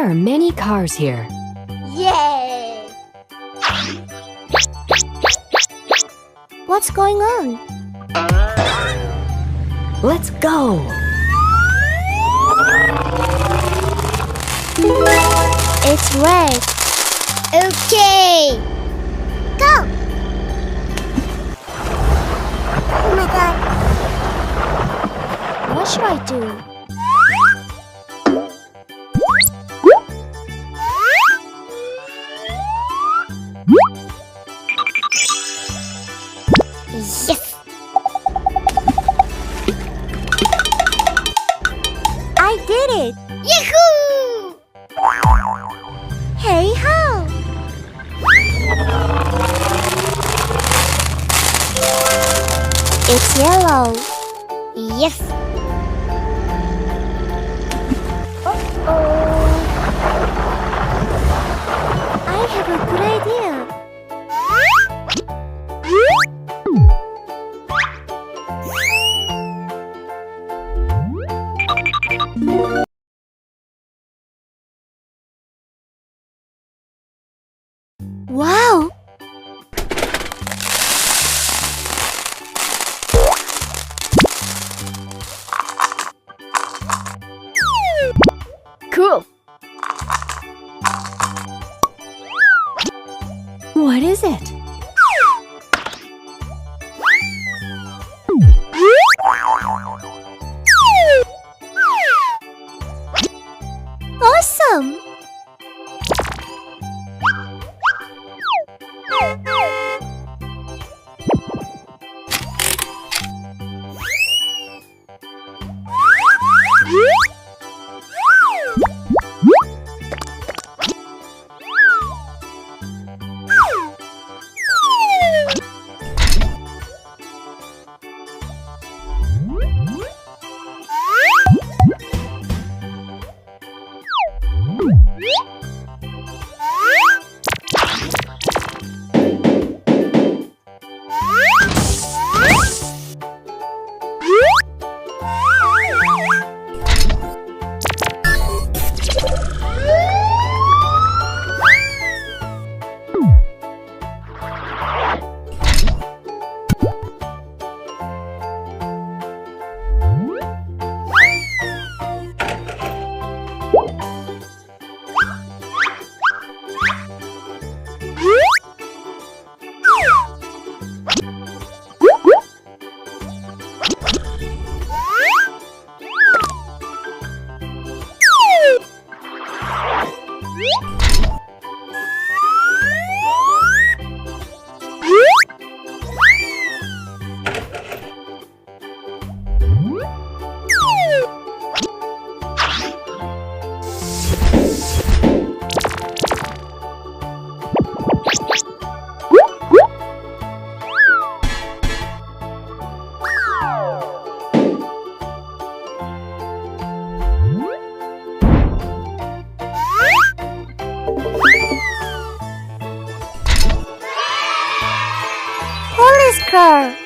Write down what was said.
There are many cars here. Yay! What's going on? Let's go! It's red. Okay. Go! Oh my god. What should I do? Yes! I did it! Yahoo! Hey ho! It's yellow. Yes! Uh-oh. I have a good idea. Wow! Cool! What is it? Awesome! Police car.